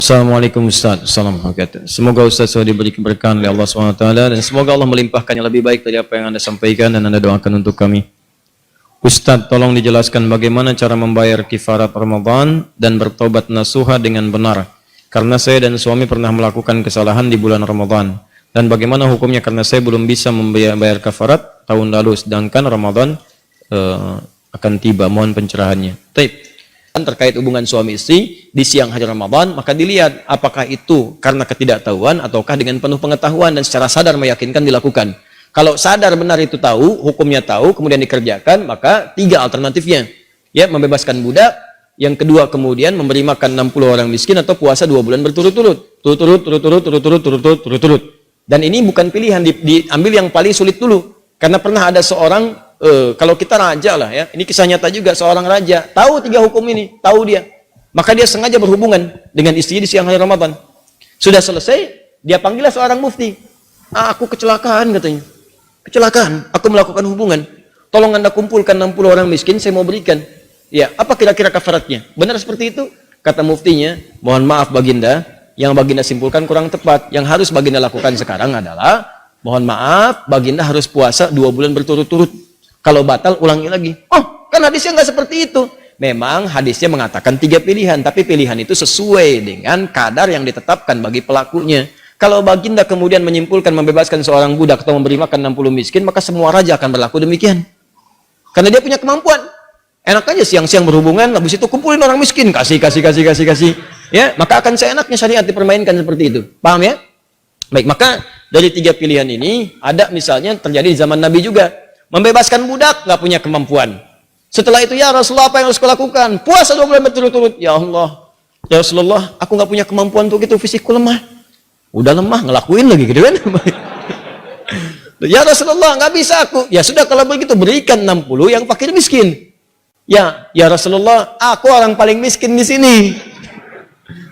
Assalamualaikum Ustaz. Assalamualaikum. Semoga Ustaz selalu diberi keberkahan oleh Allah SWT dan semoga Allah melimpahkan yang lebih baik dari apa yang Anda sampaikan dan Anda doakan untuk kami. Ustaz, tolong dijelaskan bagaimana cara membayar kifarat Ramadan dan bertobat nasuha dengan benar. Karena saya dan suami pernah melakukan kesalahan di bulan Ramadan. Dan bagaimana hukumnya karena saya belum bisa membayar kafarat tahun lalu sedangkan Ramadan akan tiba. Mohon pencerahannya. Terkait hubungan suami istri di siang hari Ramadan, maka dilihat apakah itu karena ketidaktahuan ataukah dengan penuh pengetahuan dan secara sadar meyakinkan dilakukan. Kalau sadar benar itu tahu, hukumnya tahu, kemudian dikerjakan, maka 3 alternatifnya. Ya, membebaskan budak, yang kedua kemudian memberi makan 60 orang miskin atau puasa 2 bulan berturut-turut. Turut-turut. Dan ini bukan pilihan, diambil yang paling sulit dulu. Karena pernah ada seorang kalau kita raja lah ya, ini kisah nyata juga, seorang raja tahu 3 hukum ini, tahu dia, maka dia sengaja berhubungan dengan istrinya di siang hari Ramadan. Sudah selesai, dia panggillah seorang mufti. Aku kecelakaan katanya, kecelakaan, aku melakukan hubungan, tolong Anda kumpulkan 60 orang miskin, saya mau berikan. Ya, apa kira-kira kafaratnya? Benar seperti itu? Kata muftinya, mohon maaf baginda, yang baginda simpulkan kurang tepat. Yang harus baginda lakukan sekarang adalah, mohon maaf, baginda harus puasa 2 bulan berturut-turut. Kalau batal, ulangi lagi. Oh, kan hadisnya nggak seperti itu. Memang hadisnya mengatakan 3 pilihan, tapi pilihan itu sesuai dengan kadar yang ditetapkan bagi pelakunya. Kalau baginda kemudian menyimpulkan membebaskan seorang budak atau memberi makan 60 miskin, maka semua raja akan berlaku demikian. Karena dia punya kemampuan. Enak aja siang-siang berhubungan, habis itu kumpulin orang miskin, kasih. Ya, maka akan seenaknya syariat dipermainkan seperti itu. Paham ya? Baik, maka dari 3 pilihan ini, ada misalnya terjadi di zaman Nabi juga. Membebaskan budak, nggak punya kemampuan. Setelah itu, ya Rasulullah, apa yang harus kulakukan? Puasa 2 bulan berturut-turut. Ya Allah, ya Rasulullah, aku nggak punya kemampuan untuk itu, fisikku lemah. Udah lemah, ngelakuin lagi gitu kan. Ya Rasulullah, nggak bisa aku. Ya sudah, kalau begitu berikan 60 yang fakir miskin. Ya Rasulullah, aku orang paling miskin di sini.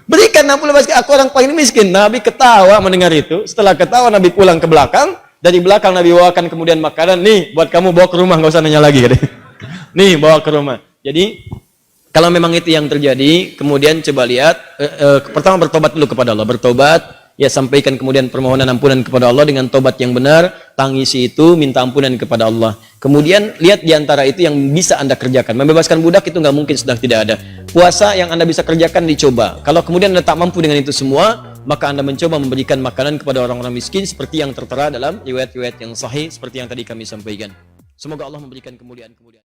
Berikan 60 miskin, aku orang paling miskin. Nabi ketawa mendengar itu. Setelah ketawa, Nabi pulang ke belakang. Dari belakang Nabi bawakan kemudian makanan, nih buat kamu, bawa ke rumah, nggak usah nanya lagi. Nih bawa ke rumah. Jadi kalau memang itu yang terjadi, kemudian coba lihat, pertama bertobat dulu kepada Allah, bertobat, ya sampaikan kemudian permohonan ampunan kepada Allah dengan tobat yang benar, tangisi itu, minta ampunan kepada Allah. Kemudian lihat diantara itu yang bisa Anda kerjakan. Membebaskan budak itu nggak mungkin sudah tidak ada. Puasa yang Anda bisa kerjakan dicoba. Kalau kemudian Anda tak mampu dengan itu semua, maka Anda mencoba memberikan makanan kepada orang-orang miskin seperti yang tertera dalam riwayat-riwayat yang sahih seperti yang tadi kami sampaikan. Semoga Allah memberikan kemuliaan-kemuliaan.